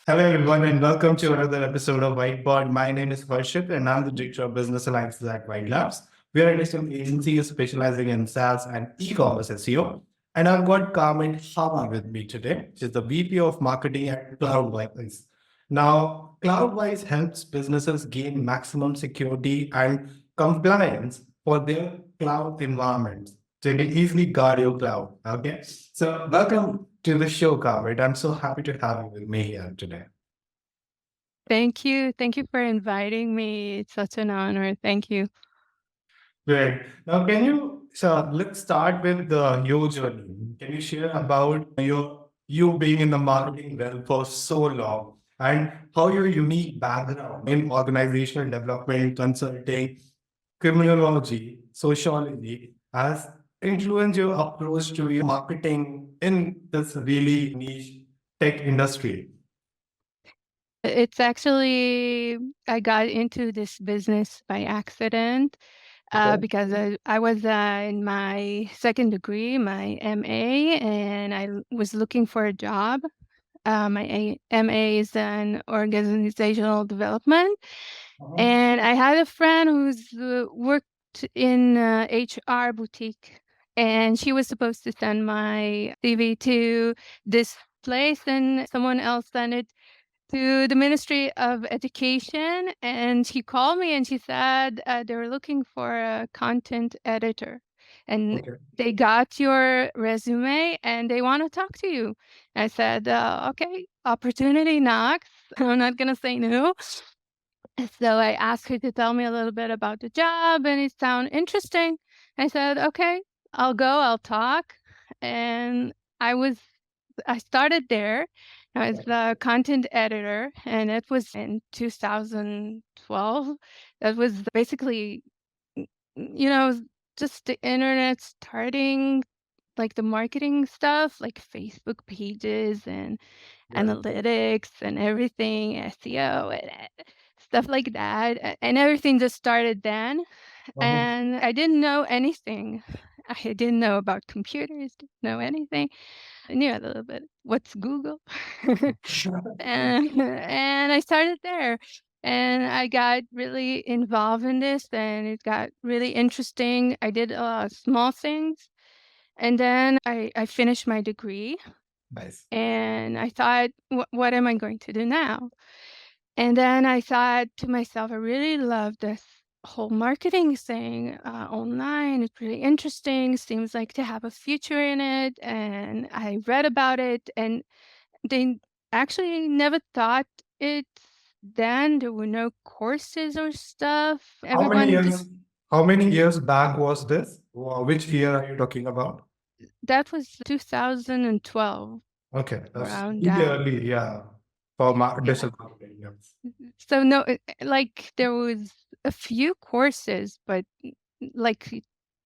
Hello, everyone, and welcome to another episode of Whiteboard. My name is Harshit, and I'm the Director of Business Alliances at White Labs. We are a digital agency specializing in SaaS and e-commerce SEO. And I've got Carmit Haba with me today. She's the VP of Marketing at CloudWize. Now, CloudWize helps businesses gain maximum security and compliance for their cloud environments. So you can easily guard your cloud. Okay. So welcome to the show, Carmit. I'm so happy to have you with me here today. Thank you. Thank you for inviting me. It's such an honor. Thank you. Great. Now, let's start with your journey. Can you share about you being in the marketing realm for so long and how your unique background in organizational development, consulting, criminology, sociology has influenced your approach to your marketing in this really niche tech industry? It's actually, I got into this business by accident Okay. because I was in my second degree, my MA, and was looking for a job. MA is in organizational development. Uh-huh. And I had a friend who's worked in HR boutique, and she was supposed to send my CV to this place, and someone else sent it to the Ministry of Education. And she called me and she said they were looking for a content editor, and Okay. they got your resume and they want to talk to you. I said, okay, opportunity knocks. I'm not gonna say no. So I asked her to tell me a little bit about the job, and it sounded interesting. I said, "Okay, I'll go, I'll talk." And I was I started there. I was the content editor, and it was in 2012. That was basically, just the internet starting, like the marketing stuff, like Facebook pages and Right. analytics and everything, SEO and stuff like that. And everything just started then. Uh-huh. And I didn't know anything. I didn't know about computers, didn't know anything. I knew a little bit. What's Google? And I started there. And I got really involved in this, and it got really interesting. I did a lot of small things. And then I finished my degree, Nice. and I thought, what am I going to do now? And then I thought to myself, I really love this whole marketing thing online. It's really interesting. Seems like to have a future in it. And I read about it, and they actually never thought it then. There were no courses or stuff. How many Everyone years? just, How many years back was this? Which year are you talking about? that was 2012, Okay, that's around really that. early, yeah, for Yeah. digital marketing. Yes. So no, like there was a few courses, but like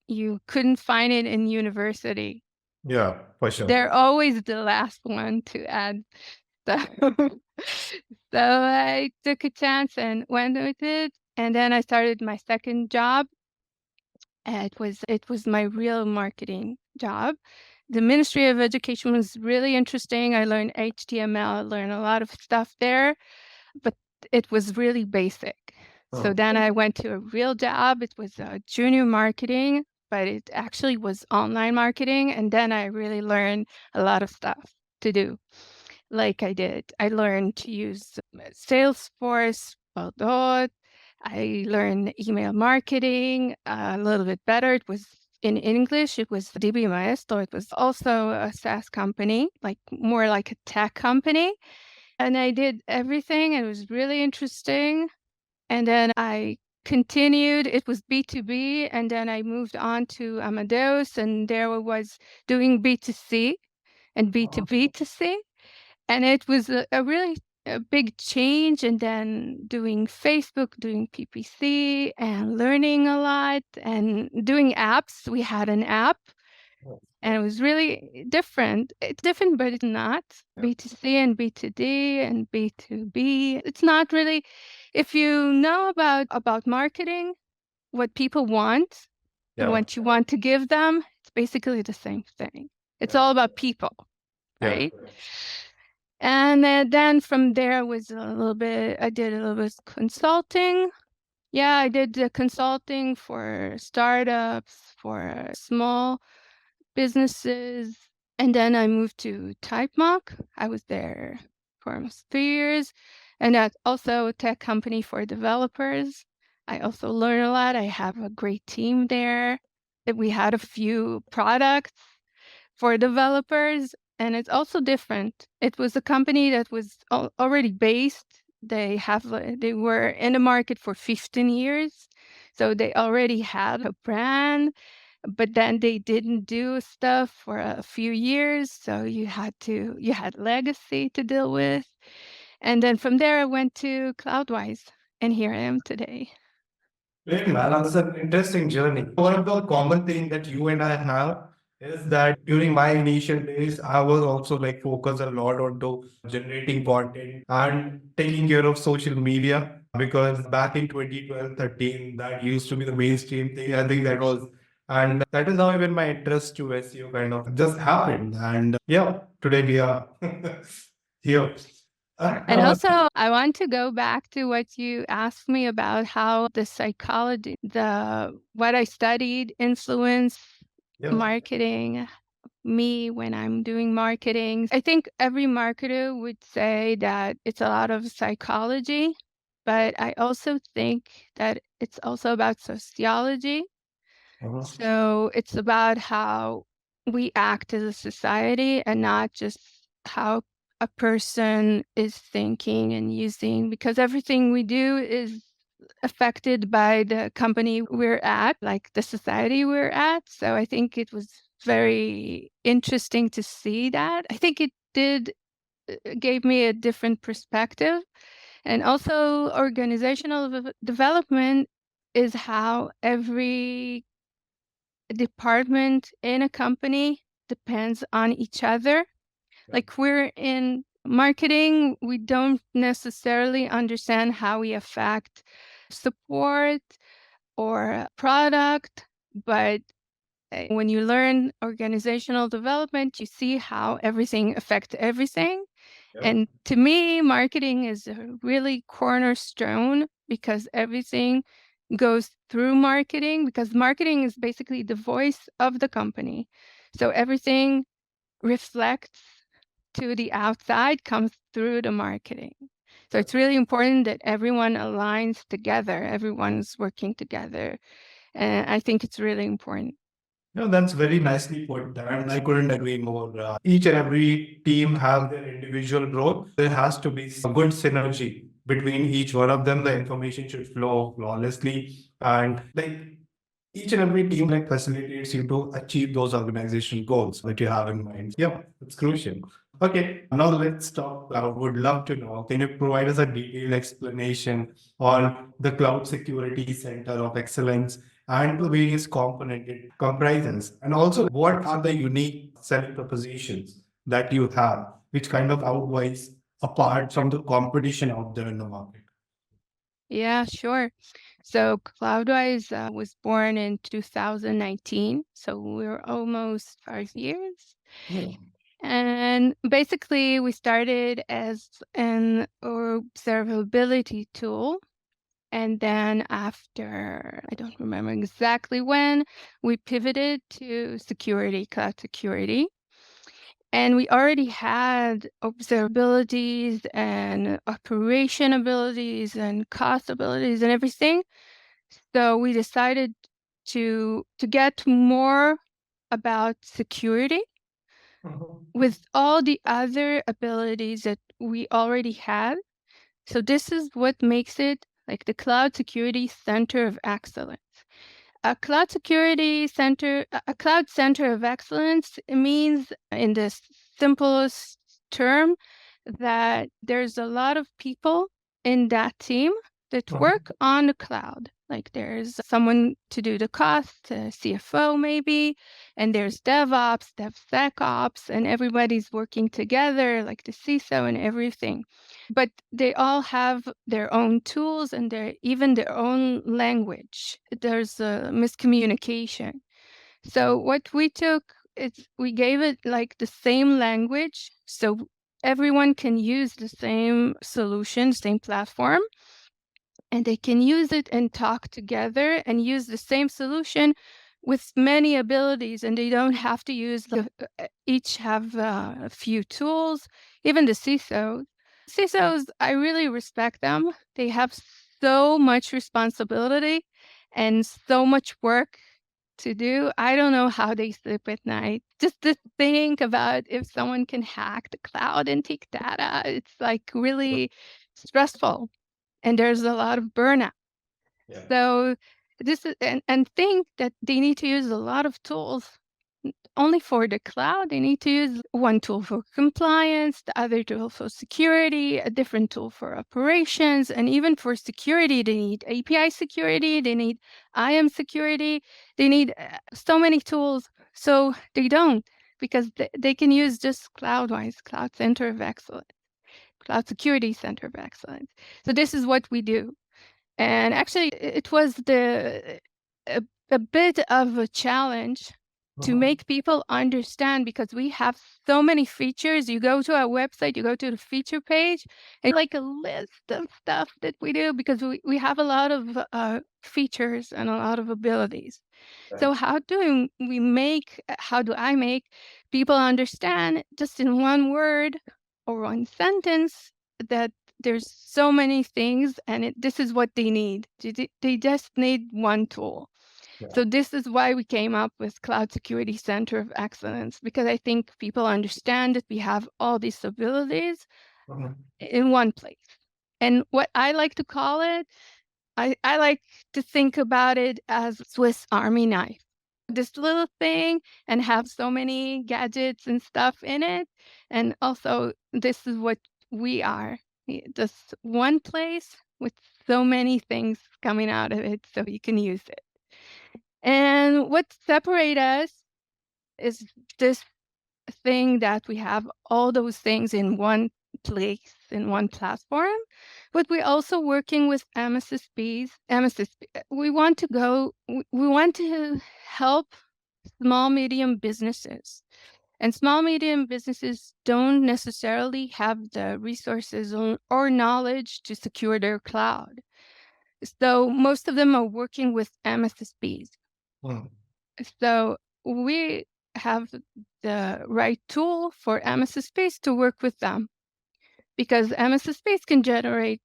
you couldn't find it in university. Yeah, for sure. They're always the last one to add stuff. So I took a chance and went with it. And then I started my second job. It was my real marketing job. The Ministry of Education was really interesting. I learned HTML, I learned a lot of stuff there, but it was really basic. So Oh, then I went to a real job. It was junior marketing, but it actually was online marketing. And then I really learned a lot of stuff to do. Like I learned to use Salesforce, Pardot. I learned email marketing a little bit better. It was in English. It was DB Maestro. It was also a SaaS company, like more like a tech company. And I did everything. It was really interesting. And then I continued. It was B2B. And then I moved on to Amadeus, and there I was doing B2C and uh-huh. B2B to C. And it was a really a big change. And then doing Facebook, doing PPC, and learning a lot and doing apps. We had an app, and it was really different. It's different, but it's not. Yeah. B2C and B2D and B2B. It's not really, if you know about marketing, what people want and Yeah. what you want to give them, it's basically the same thing. It's Yeah. all about people, Yeah. right? And then from there was I did a little bit of consulting. Yeah, I did the consulting for startups, for small businesses. And then I moved to TypeMock. I was there for almost 3 years. And that's also a tech company for developers. I also learned a lot. I have a great team there. We had a few products for developers, and it's also different. It was a company that was already based. They were in the market for 15 years, so they already had a brand, but then they didn't do stuff for a few years, so you had legacy to deal with. And then from there I went to CloudWize, and here I am today. Great, man. That's an interesting journey. One of the common things that you and I have is that during my initial days, I was also like focused a lot onto generating content and taking care of social media because back in 2012, 13, that used to be the mainstream thing. I think that was, and that is how even my interest to SEO kind of just happened. And yeah, today we are here. And also, I want to go back to what you asked me about how the psychology, what I studied influence Yeah. marketing, me when I'm doing marketing. I think every marketer would say that it's a lot of psychology, but I also think that it's also about sociology. So it's about how we act as a society and not just how a person is thinking and using, because everything we do is affected by the company we're at, like the society we're at. So I think it was very interesting to see that. I think it did gave me a different perspective. And also organizational development is how every department in a company depends on each other. Like we're in marketing, we don't necessarily understand how we affect support or product, but when you learn organizational development, you see how everything affects everything. And to me, marketing is a really cornerstone because everything goes through marketing, because marketing is basically the voice of the company. So everything reflects to the outside, comes through the marketing. So it's really important that everyone aligns together, everyone's working together. And I think it's really important. No, that's very nicely put, and I couldn't agree more. Each and every team have their individual role. There has to be a good synergy between each one of them. The information should flow flawlessly, and like each and every team like facilitates you to achieve those organizational goals that you have in mind. Yeah, it's crucial. Okay, now let's talk. I would love to know. Can you provide us a detailed explanation on the Cloud Security Center of Excellence and the various component it comprises, and also what are the unique selling propositions that you have, which kind of outweighs apart from the competition out there in the market? Yeah, sure. So CloudWise was born in 2019, so we're almost 5 years. Yeah. And basically, we started as an observability tool. And then after, I don't remember exactly when, we pivoted to security, cloud security. And we already had observabilities and operation abilities and cost abilities and everything. So we decided to get more about security with all the other abilities that we already had. So this is what makes it like the Cloud Security Center of Excellence. A cloud center of excellence means, in the simplest term, that there's a lot of people in that team that work on the cloud. Like there's someone to do the cost, a CFO maybe, and there's DevOps, DevSecOps, and everybody's working together, like the CISO and everything. But they all have their own tools and even their own language. There's a miscommunication. So what we took is we gave it like the same language. So everyone can use the same solution, same platform, and they can use it and talk together and use the same solution with many abilities, and they don't have to use each have a few tools. Even the CISOs, I really respect them. They have so much responsibility and so much work to do. I don't know how they sleep at night. Just to think about if someone can hack the cloud and take data, it's like really stressful. And there's a lot of burnout. Yeah. So this is and think that they need to use a lot of tools only for the cloud. They need to use one tool for compliance, the other tool for security, a different tool for operations, and even for security, they need API security, they need IAM security, they need so many tools. So they don't, because they can use just CloudWize, Cloud Center of Excellence, Cloud Security Center of Excellence. So this is what we do. And actually, it was a bit of a challenge to make people understand, because we have so many features. You go to our website, you go to the feature page, and like a list of stuff that we do, because we have a lot of features and a lot of abilities. So how do I make people understand just in one word or one sentence that there's so many things, and this is what they need. They just need one tool. Yeah. So this is why we came up with Cloud Security Center of Excellence, because I think people understand that we have all these abilities in one place. And what I like to call it, I like to think about it as Swiss Army knife. This little thing, and have so many gadgets and stuff in it. And also, this is what we are. Just one place with so many things coming out of it, so you can use it. And what separates us is this thing that we have all those things in one place, in one platform. But we're also working with MSSPs. We want to help small, medium businesses. And small, medium businesses don't necessarily have the resources or knowledge to secure their cloud. So most of them are working with MSSPs. So we have the right tool for MSSPs to work with them, because MSSPs can generate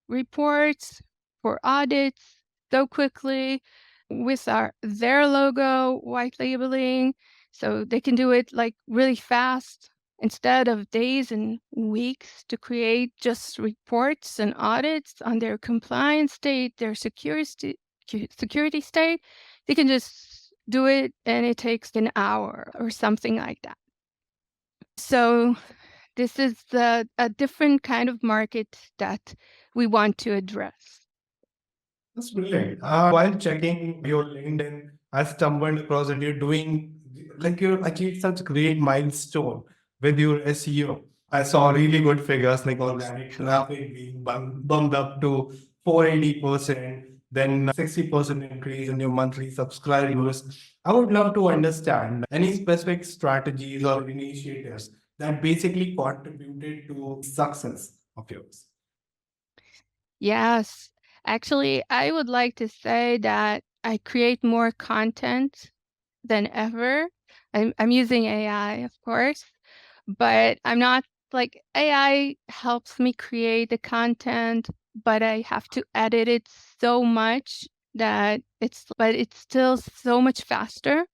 reports for audits so quickly with their logo, white labeling. So they can do it like really fast, instead of days and weeks to create just reports and audits on their compliance state, their security state. They can just do it, and it takes an hour or something like that. So this is a different kind of market that we want to address. That's brilliant. While checking your LinkedIn, I stumbled across that you're doing, like, you achieved such great milestone with your SEO. I saw really good figures, like organic traffic being bumped up to 480%, then 60% increase in your monthly subscribers. I would love to understand any specific strategies or initiatives that basically contributed to success of yours. Yes. Actually, I would like to say that I create more content than ever. I'm using AI, of course, but I'm not like AI helps me create the content, but I have to edit it so much that it's still so much faster.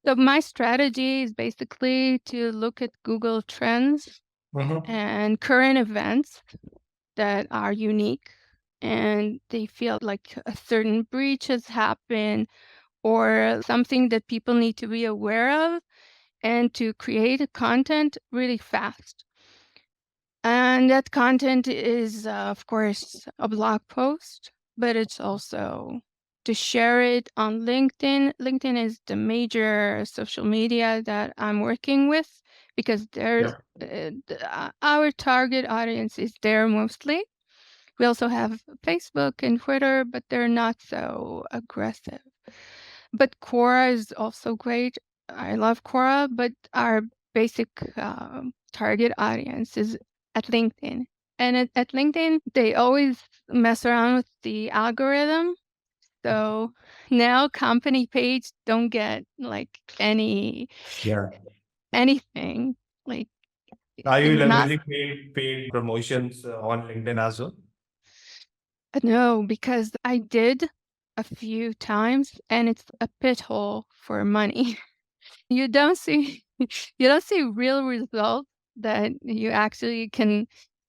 So my strategy is basically to look at Google Trends and current events that are unique, and they feel like a certain breach has happened or something that people need to be aware of, and to create a content really fast. And that content is, of course, a blog post, but it's also to share it on LinkedIn. LinkedIn is the major social media that I'm working with, because our target audience is there mostly. We also have Facebook and Twitter, but they're not so aggressive. But Quora is also great. I love Quora, but our basic target audience is at LinkedIn. And at LinkedIn, they always mess around with the algorithm. So now company page don't get like Yeah. anything. Like Are you it's not. leveraging paid promotions on LinkedIn as well? No, because I did a few times and it's a pit hole for money. You don't see you don't see real results that you actually can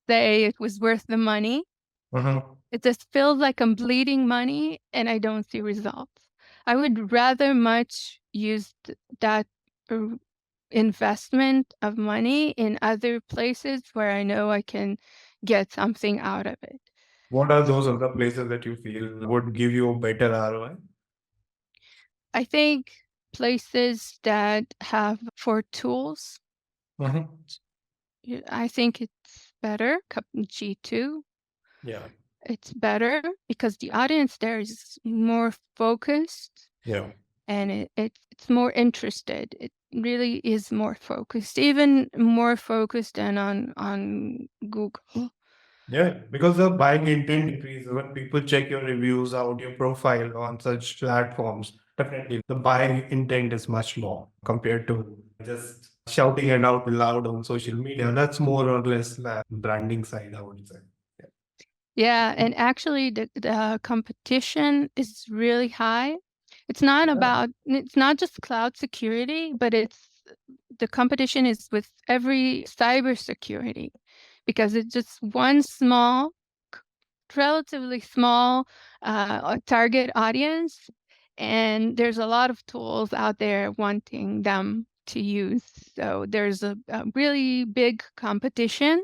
say it was worth the money. Mhm. It just feels like I'm bleeding money and I don't see results. I would rather much use that uh, investment of money in other places where I know I can get something out of it. What are those other places that you feel would give you a better ROI? I think places that have for tools, Mhm. I think it's better. G2, Yeah. it's better because the audience there is more focused Yeah. and it's more interested. It really is more focused, even more focused than on Google. Yeah, because the buying intent increases when people check your reviews out, your profile on such platforms. Definitely, the buying intent is much more compared to just shouting it out loud on social media. That's more or less the branding side, I would say. Yeah, and actually the competition is really high. It's not just cloud security, but the competition is with every cybersecurity because it's just one small, relatively small target audience, and there's a lot of tools out there wanting them to use. So there's a really big competition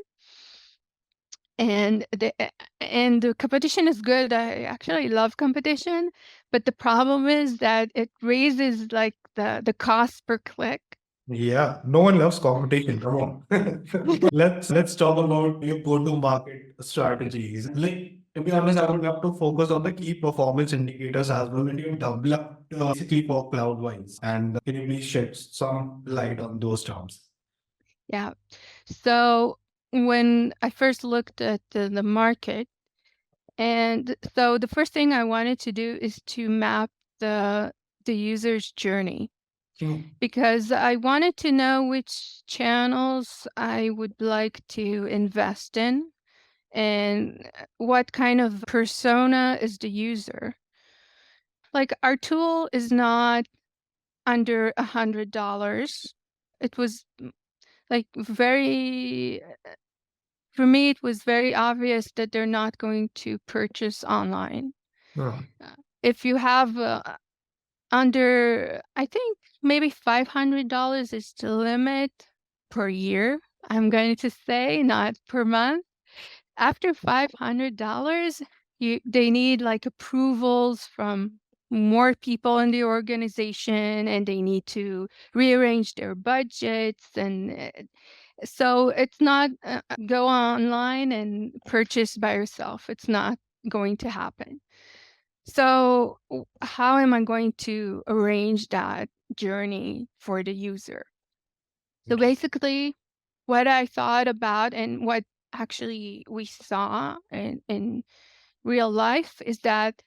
and the competition is good. I actually love competition, but the problem is that it raises like the cost per click. Yeah, no one loves competition. Come on. Let's talk about your go-to-market strategies. Like, to be honest, I would love to focus on the key performance indicators as well that you've developed basically for CloudWize. And can you please shed some light on those terms? Yeah. So when I first looked at the market, and so the first thing I wanted to do is to map the user's journey Hmm. because I wanted to know which channels I would like to invest in and what kind of persona is the user. Like our tool is not under $100. It was like for me, it was very obvious that they're not going to purchase online. Hmm. If you have under, I think maybe $500 is the limit per year, I'm going to say, not per month. After $500, they need like approvals from more people in the organization and they need to rearrange their budgets and so it's not go online and purchase by yourself. It's not going to happen. So how am I going to arrange that journey for the user? So basically, what I thought about and what actually we saw in real life is that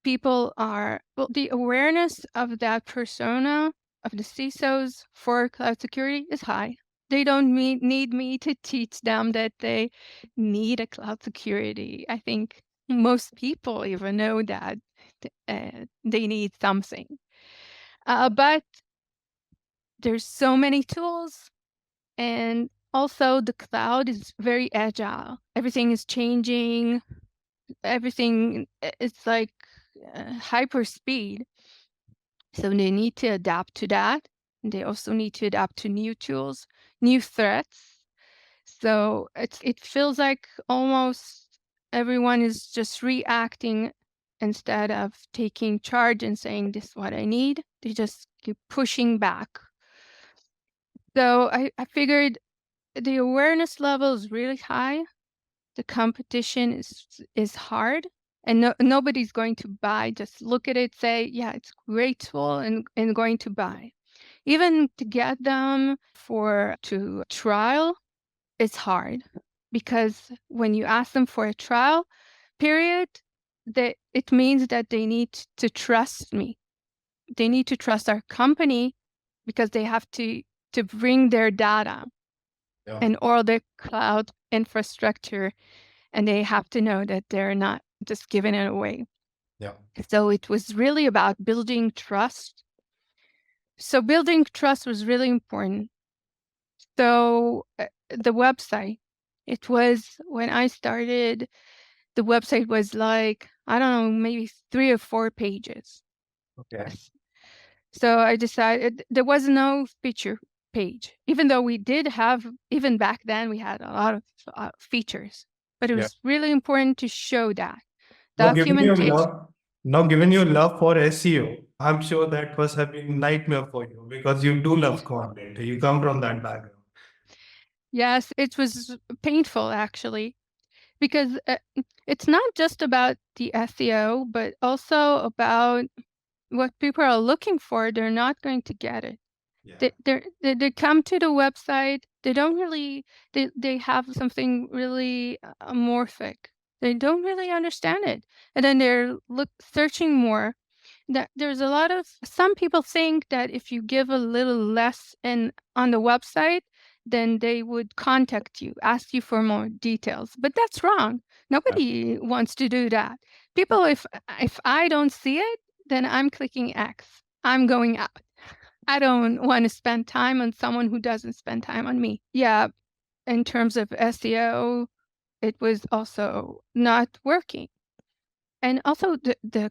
the awareness of that persona of the CISOs for cloud security is high. They don't need me to teach them that they need a cloud security. I think most people even know that they need something. But there's so many tools, and also the cloud is very agile. Everything is changing. Everything it's like hyper speed. So they need to adapt to that. They also need to adapt to new tools, new threats. So it feels like almost everyone is just reacting instead of taking charge and saying, this is what I need. They just keep pushing back. So I figured the awareness level is really high. The competition is hard and nobody's going to buy. Just look at it, say, yeah, it's a great tool and going to buy. Even to get them to trial, it's hard because when you ask them for a trial period, it means that they need to trust me. They need to trust our company because they have to bring their data and all their cloud infrastructure, and they have to know that they're not just giving it away. Yeah. So it was really about building trust. So building trust was really important. So the website, it was when I started, the website was like, I don't know, maybe 3 or 4 pages. Okay. So I decided there was no feature page, even though we did have, even back then, we had a lot of features, but it Yeah. was really important to show that Now, given your documentation. love, now given your love for SEO, I'm sure that must have been nightmare for you because you do love content. You come from that background. Yes, it was painful actually, because it's not just about the SEO, but also about what people are looking for. They're not going to get it. Yeah. They come to the website, they don't really, they have something really amorphic. They don't really understand it. And then they're searching more. That there's a lot of, some people think that if you give a little less on the website, then they would contact you, ask you for more details. But that's wrong. Nobody wants to do that. People, if I don't see it, then I'm clicking X. I'm going out. I don't want to spend time on someone who doesn't spend time on me. Yeah, in terms of SEO, it was also not working. And also the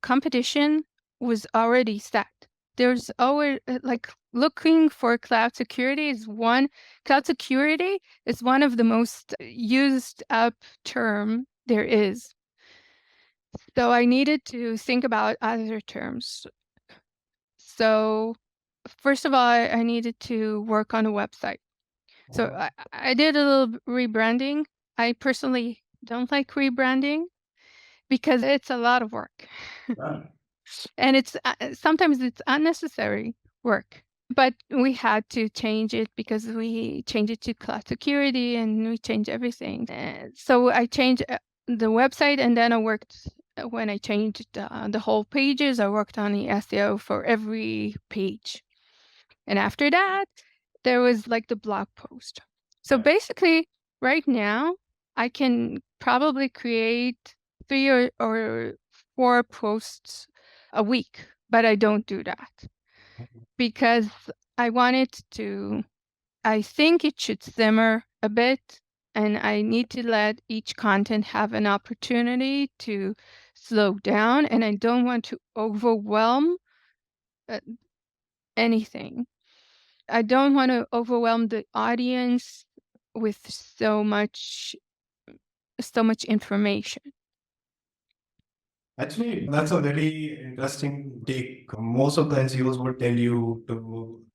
competition was already set. There's always like looking for cloud security is one of the most used up term there is. So I needed to think about other terms. So first of all, I needed to work on a website. So I did a little rebranding. I personally don't like rebranding because it's a lot of work. And it's sometimes it's unnecessary work. But we had to change it because we changed it to cloud security and we changed everything. So I changed the website, and then I worked, when I changed the whole pages, I worked on the SEO for every page. And after that, there was like the blog post. So basically, right now, I can probably create 3 or 4 posts a week, but I don't do that because I want it to, I think it should simmer a bit, and I need to let each content have an opportunity to slow down, and I don't want to overwhelm anything. I don't want to overwhelm the audience with so much information. Actually, that's a very interesting take. Most of the SEOs would tell you to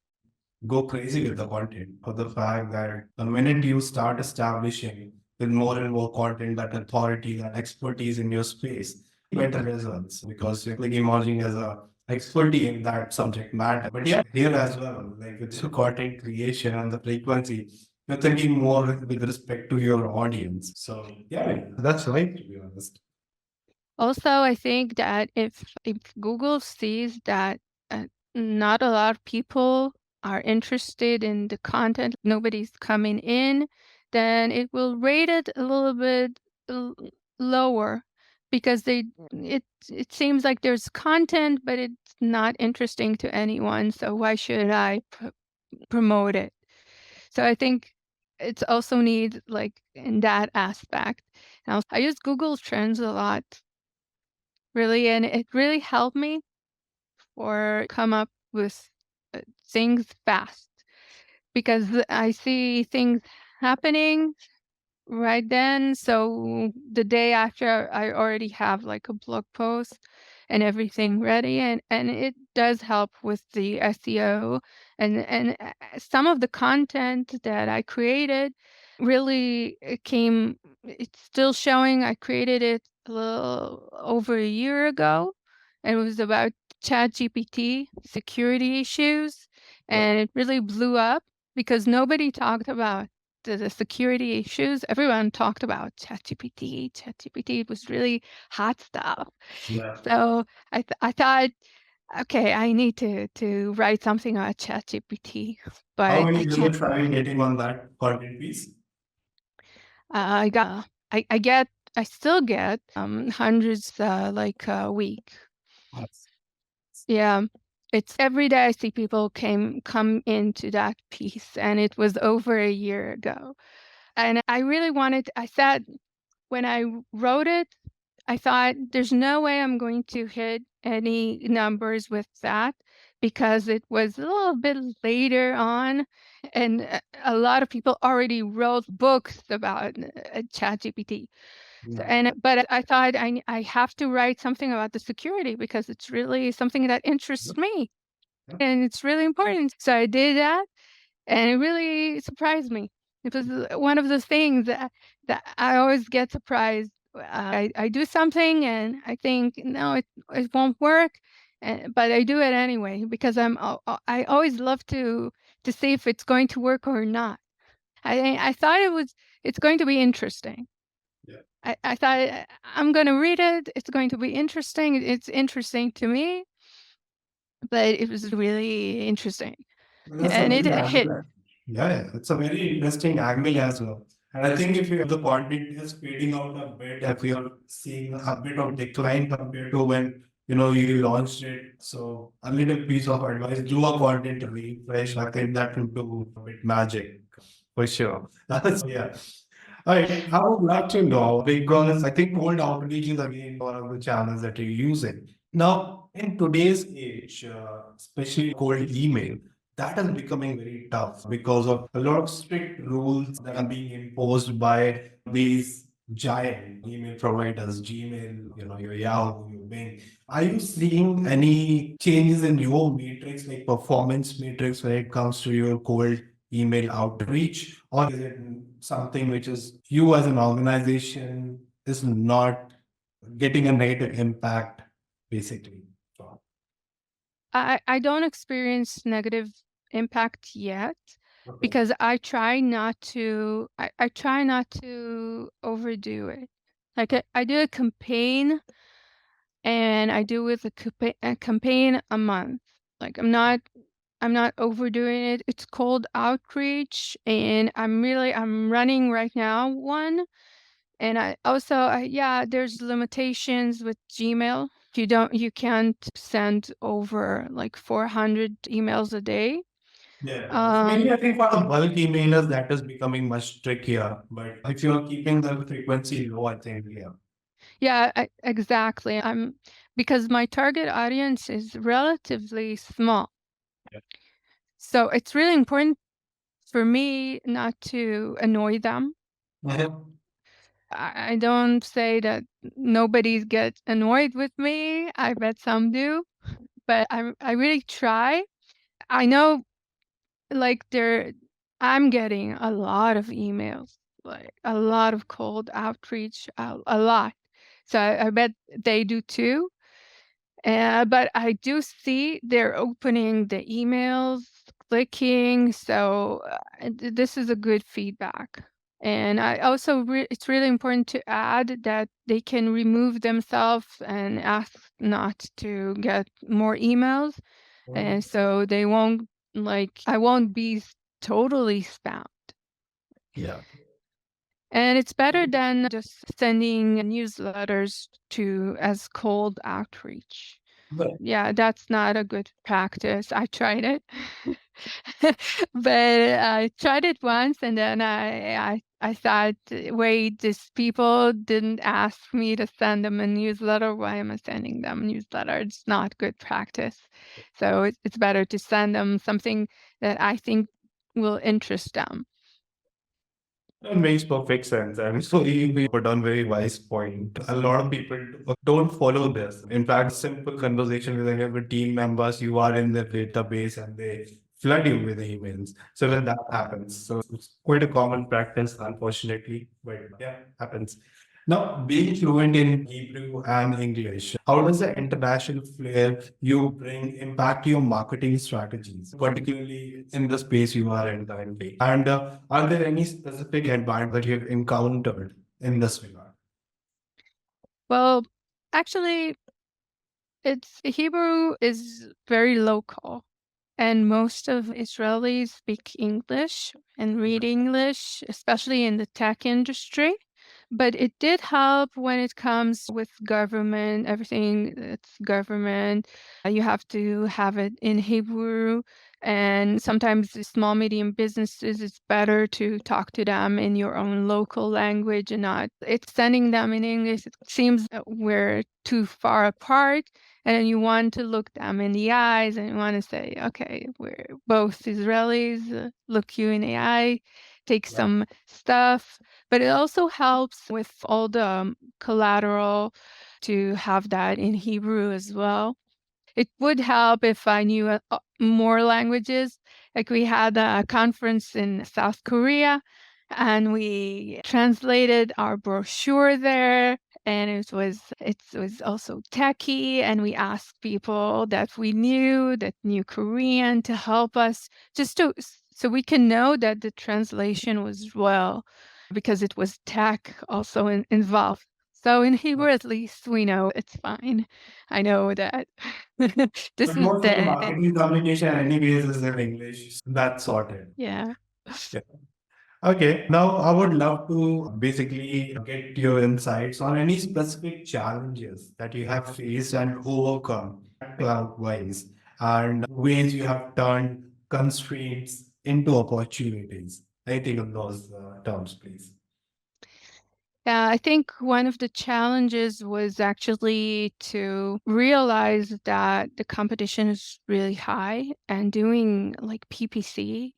go crazy with the content for the fact that the minute you start establishing with more and more content, that authority, that expertise in your space, better results because you're like emerging as a expertise in that subject matter. But yeah, here as well, like with your content creation and the frequency, you're thinking more with respect to your audience. So yeah, that's right, to be honest. Also, I think that if Google sees that not a lot of people are interested in the content, nobody's coming in, then it will rate it a little bit lower because it seems like there's content, but it's not interesting to anyone. So why should I promote it? So I think it's also need like in that aspect. Now I use Google Trends a lot, really, and it really helped me or come up with things fast because I see things happening right then. So the day after, I already have like a blog post and everything ready, and it does help with the SEO, and some of the content that I created really came. It's still showing. I created it a little over a year ago, and it was about ChatGPT security issues, and it really blew up because nobody talked about the security issues, everyone talked about ChatGPT. ChatGPT was really hot stuff. Yeah. So I thought, okay, I need to write something on ChatGPT, How but many I can't. users have you getting on that content piece? I got I get I still get hundreds like a week. Yes. Yeah. It's every day I see people come into that piece, and it was over a year ago. And I really wanted, I thought when I wrote it, I thought there's no way I'm going to hit any numbers with that, because it was a little bit later on, and a lot of people already wrote books about ChatGPT. So, Yeah. but I thought I have to write something about the security, because it's really something that interests me and it's really important. So I did that, and it really surprised me. It was one of those things that I always get surprised. I do something and I think, no, it won't work, but I do it anyway, because I always love to see if it's going to work or not. I thought it's going to be interesting. Yeah. I thought, I'm going to read it. It's going to be interesting. It's interesting to me, but it was really interesting, That's a and it very hit. angle. Yeah, it's a very interesting angle as well. And I think if you the content is fading out a bit, if you're seeing a bit of decline compared to when you launched it, so a little piece of advice: do a content refresh. I think that will do a bit magic for sure. That's yeah. All right, I would like to know because I think cold outreach is again one of the channels that you're using. Now, in today's age, especially cold email, that is becoming very tough because of a lot of strict rules that are being imposed by these giant email providers, Gmail, your Yahoo, your Bing. Are you seeing any changes in your matrix, like performance matrix, when it comes to your cold email outreach, or is it something which is you as an organization is not getting a negative impact, basically? I don't experience negative impact yet, Okay. because I try not to overdo it. Like I do a campaign, and I do with a campaign a month. Like I'm not overdoing it. It's called outreach, and I'm running right now one. And I also, yeah, there's limitations with Gmail. You can't send over like 400 emails a day. Yeah, it's mainly I think for the bulk emailers that is becoming much trickier. But if you're keeping the frequency low, I think yeah. Yeah, exactly. Because my target audience is relatively small. Yeah. So it's really important for me not to annoy them. Mhm. I don't say that nobody gets annoyed with me. I bet some do, but I really try. I know, like, I'm getting a lot of emails, like a lot of cold outreach, a lot. So I bet they do too. But I do see they're opening the emails, clicking. So this is a good feedback. And I also, it's really important to add that they can remove themselves and ask not to get more emails. And so they won't, like, I won't be totally spammed. Yeah. And it's better than just sending newsletters to as cold outreach. But Yeah, that's not a good practice. I tried it. But I tried it once, and then I thought, wait, these people didn't ask me to send them a newsletter. Why am I sending them a newsletter? It's not good practice. So it's better to send them something that I think will interest them. that makes perfect sense. And so you put on very wise point. A lot of people don't follow this. In fact, simple conversation with any of the team members, you are in the database and they flood you with emails. So when that happens, so it's quite a common practice, unfortunately, but yeah, happens. Now, being fluent in Hebrew and English, how does the international flair you bring impact your marketing strategies, particularly in the space you are in currently? And are there any specific advantages that you've encountered in this regard? Well, actually, it's Hebrew is very local, and most of Israelis speak English and read English, especially in the tech industry. But it did help when it comes with government, everything that's government. You have to have it in Hebrew. And sometimes the small, medium businesses, it's better to talk to them in your own local language and not it's sending them in English. It seems that we're too far apart. And you want to look them in the eyes and you want to say, okay, we're both Israelis, look you in the eye, take some stuff. But it also helps with all the collateral to have that in Hebrew as well. It would help if I knew more languages. Like we had a conference in South Korea and we translated our brochure there and it was also techy and we asked people that we knew that knew Korean to help us just to so we can know that the translation was well because it was tech also involved. So in Hebrew, at least we know it's fine. I know that this But is most of the marketing communication, anyways, is in English. That's sorted. yeah. Yeah. Okay, now I would love to basically get your insights on any specific challenges that you have faced and overcome cloud-wise, and ways you have turned constraints into opportunities. Anything of those terms, please. Yeah, I think one of the challenges was actually to realize that the competition is really high and doing like PPC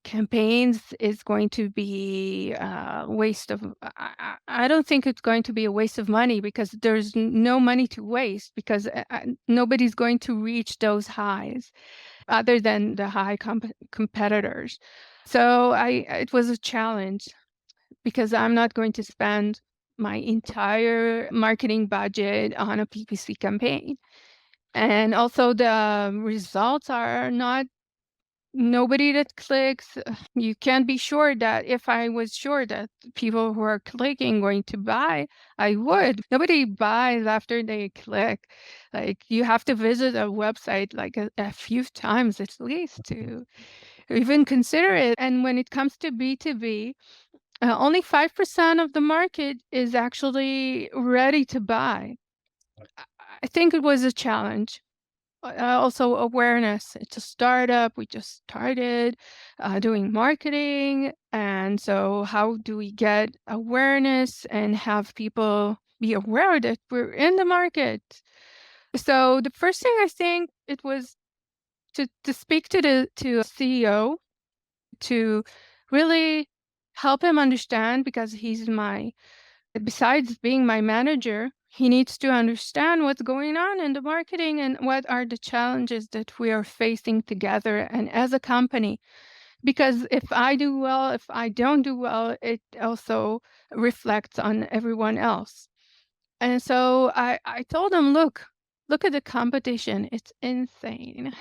campaigns is going to be a waste of I don't think it's going to be a waste of money because there's no money to waste because nobody's going to reach those highs other than the high competitors. So I it was a challenge because I'm not going to spend my entire marketing budget on a PPC campaign. And also the results are not nobody that clicks. You can't be sure that if I was sure that people who are clicking going to buy, I would. Nobody buys after they click. Like you have to visit a website like a few times at least to even consider it. And when it comes to B2B, only 5% of the market is actually ready to buy. I think it was a challenge. Also, awareness. It's a startup. We just started doing marketing. And so, how do we get awareness and have people be aware that we're in the market? So, the first thing I think it was to speak to the CEO to really help him understand because he's my besides being my manager, he needs to understand what's going on in the marketing and what are the challenges that we are facing together and as a company. Because if I do well, if I don't do well, it also reflects on everyone else. And so I told him, look at the competition. It's insane.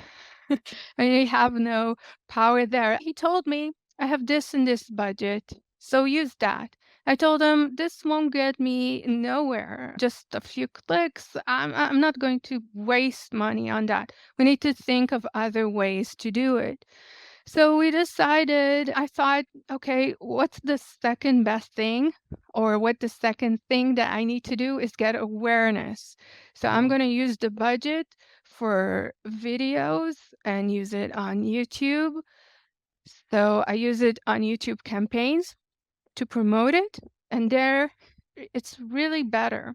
I have no power there. He told me, I have this and this budget, so use that. I told him, this won't get me nowhere, just a few clicks. I'm not going to waste money on that. We need to think of other ways to do it. So we decided, I thought, okay, what's the second best thing? Or what the second thing that I need to do is get awareness. So I'm going to use the budget for videos and use it on YouTube. So I use it on YouTube campaigns to promote it. And there it's really better.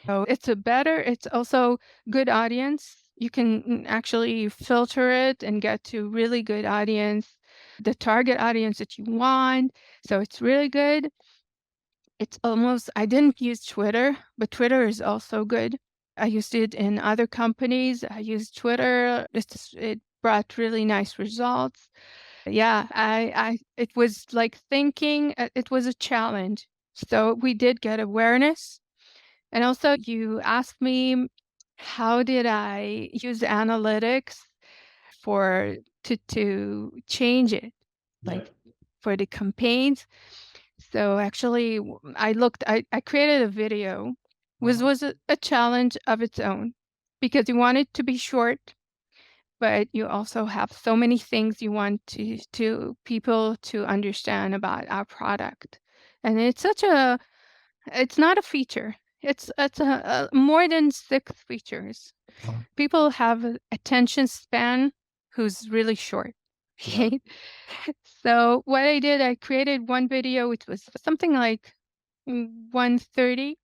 So it's also good audience. You can actually filter it and get to really good audience, the target audience that you want. So it's really good. It's almost, I didn't use Twitter, but Twitter is also good. I used it in other companies. I used Twitter. It brought really nice results. Yeah, it was like thinking, it was a challenge. So we did get awareness. And also you asked me, how did I use analytics to change it, like for the campaigns? So actually, I created a video, which was a challenge of its own, because you want it to be short, but you also have so many things you want to people to understand about our product. And it's not a feature. It's a more than 6 features. People have attention span who's really short. Okay. So what I did, I created one video which was something like 1:30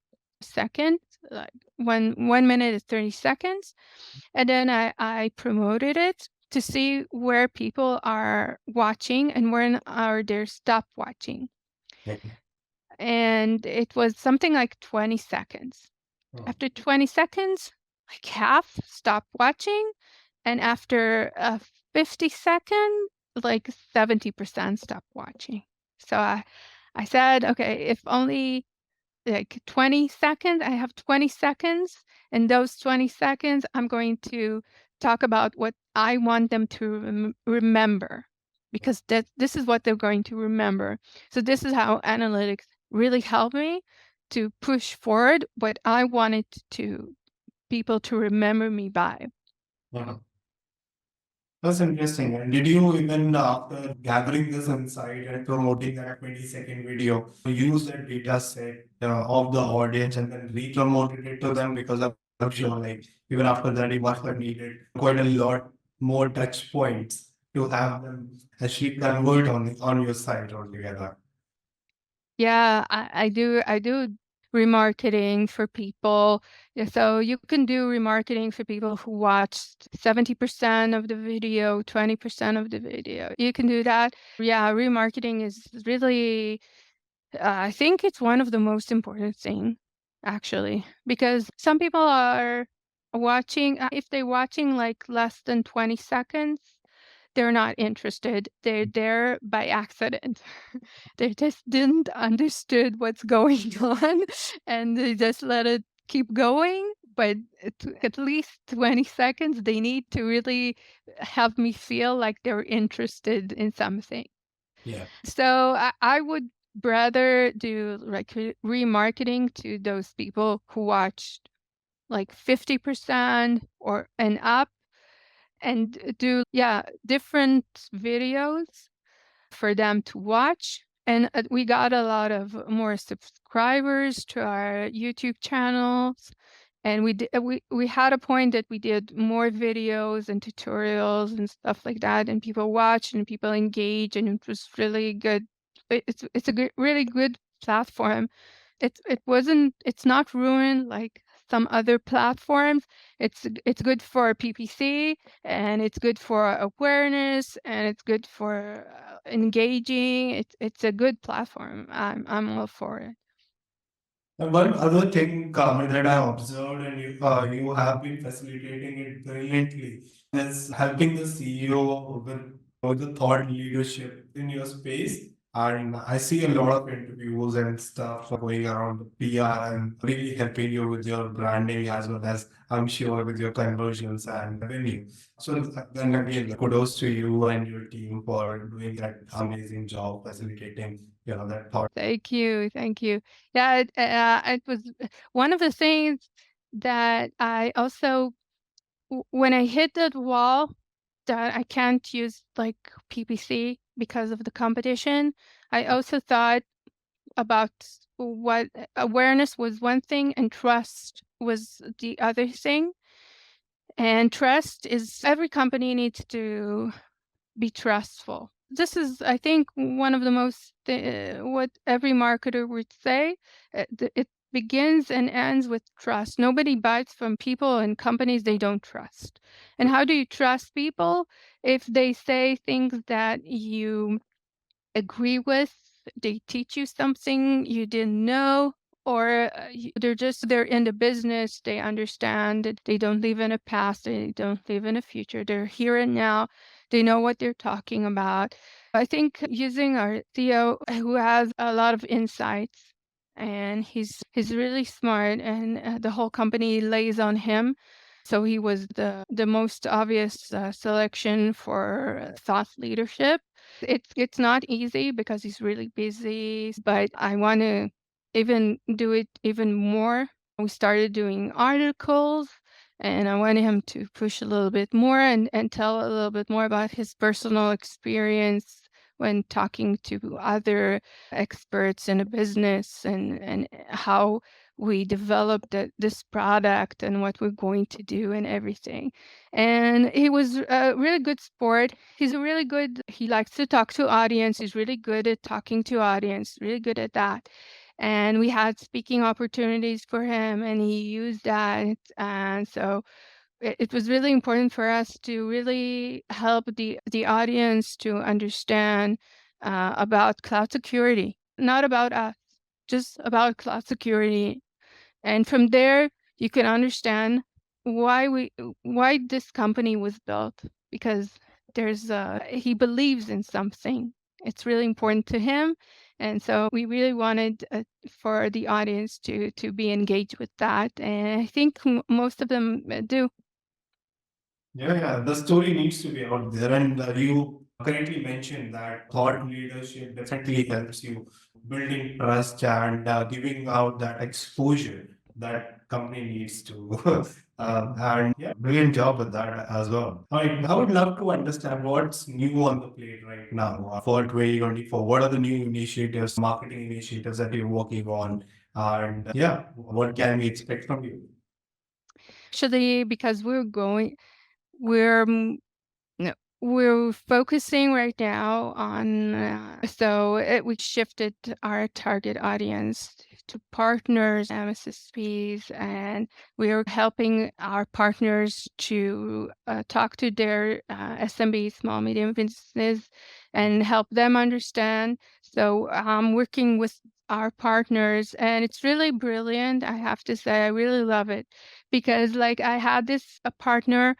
seconds, like 1 minute and 30 seconds. And then I promoted it to see where people are watching and when are they stop watching. And it was something like 20 seconds. After 20 seconds, like half stopped watching. And after 50 seconds, like 70% stopped watching. So I said, okay, if only like 20 seconds, I have 20 seconds. In those 20 seconds, I'm going to talk about what I want them to remember, because this is what they're going to remember. So this is how analytics really helped me to push forward what I wanted to people to remember me by. That's interesting. And did you even, after gathering this insight and promoting that 20-second video, use that data set of the audience and then re-promoted it to them? Because I'm sure, like, even after that, you must have needed quite a lot more touch points to have them actually convert on your site altogether. Yeah, I do remarketing for people. Yeah, so you can do remarketing for people who watched 70% of the video, 20% of the video. You can do that. Yeah, remarketing is really, I think it's one of the most important thing, actually, because some people are watching, if they're watching like less than 20 seconds, they're not interested. They're there by accident. They just didn't understood what's going on, and they just let it keep going. But at least 20 seconds, they need to really have me feel like they're interested in something. Yeah. So I would rather do like remarketing to those people who watched like 50% or and up, and do different videos for them to watch. And we got a lot of more subscribers to our YouTube channels. And we had a point that we did more videos and tutorials and stuff like that, and people watched and people engaged, and it was really good. It's a really good platform. It's not ruined like some other platforms. It's good for PPC, and it's good for awareness, and it's good for engaging. It's a good platform. I'm all for it. And one other thing, Carmit, that I observed, and you have been facilitating it brilliantly, is helping the CEO with the thought leadership in your space. And I see a lot of interviews and stuff going around PR and really helping you with your branding as well as, I'm sure, with your conversions and revenue. So then again, kudos to you and your team for doing that amazing job facilitating, that thought. Thank you. Thank you. Yeah, it was one of the things that I also, when I hit that wall that I can't use like PPC because of the competition, I also thought about what awareness was one thing and trust was the other thing. And trust is every company needs to be trustful. This is, I think, one of the most what every marketer would say. It begins and ends with trust. Nobody buys from people and companies they don't trust. And how do you trust people? If they say things that you agree with, they teach you something you didn't know, or they're in the business, they understand that they don't live in a past, they don't live in a future, they're here and now, they know what they're talking about. I think using our CEO who has a lot of insights and he's really smart, and the whole company lays on him. So he was the most obvious selection for thought leadership. It's not easy because he's really busy, but I want to even do it even more. We started doing articles, and I wanted him to push a little bit more and tell a little bit more about his personal experience when talking to other experts in a business, and how we developed this product and what we're going to do and everything. And he was a really good sport. He likes to talk to audience. He's really good at talking to audience, really good at that. And we had speaking opportunities for him, and he used that. And so it was really important for us to really help the audience to understand about cloud security, not about us, just about cloud security. And from there, you can understand why this company was built, because he believes in something. It's really important to him, and so we really wanted for the audience to be engaged with that, and I think most of them do. Yeah, the story needs to be out there. And you correctly mentioned that thought leadership definitely helps you building trust and giving out that exposure that company needs to. And yeah, brilliant job with that as well. All right, I would love to understand what's new on the plate right now for 2024. What are the new initiatives, marketing initiatives that you're working on? And yeah, what can we expect from you? Actually, because we're no, we're focusing right now on, we shifted our target audience to partners, MSSPs, and we are helping our partners to talk to their SMB, small, medium businesses, and help them understand. So I'm working with our partners, and it's really brilliant. I have to say, I really love it, because like I had this a partner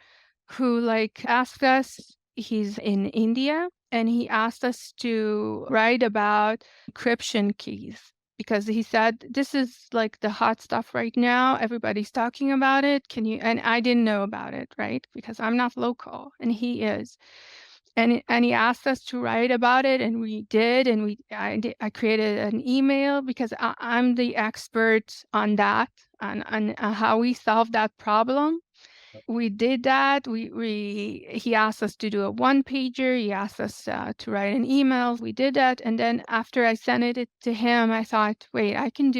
who like asked us, he's in India, and he asked us to write about encryption keys, because he said this is like the hot stuff right now, everybody's talking about it, can you, and I didn't know about it, right, because I'm not local and he is. And he asked us to write about it, and we did, and I created an email, because I'm the expert on that, on how we solve that problem. We did that. He asked us to do a one pager. He asked us to write an email. We did that, and then after I sent it to him, I thought, wait, I can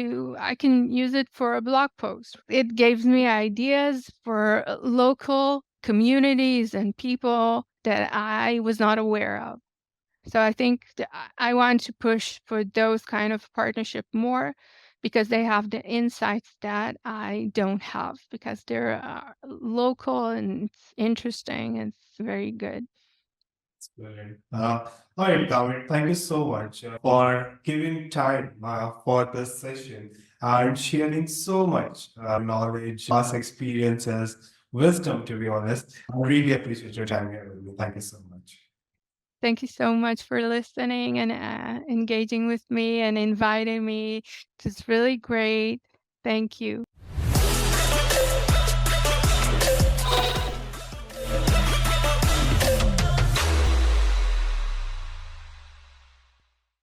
use it for a blog post. It gives me ideas for local communities and people that I was not aware of. So I think I want to push for those kind of partnership more, because they have the insights that I don't have, because they're local and it's interesting and it's very good. Brilliant. All right, Carmit, thank you so much for giving time for this session and sharing so much knowledge, past experiences, wisdom, to be honest. I really appreciate your time here with me. Thank you so much. Thank you so much for listening and engaging with me and inviting me. It's really great. Thank you.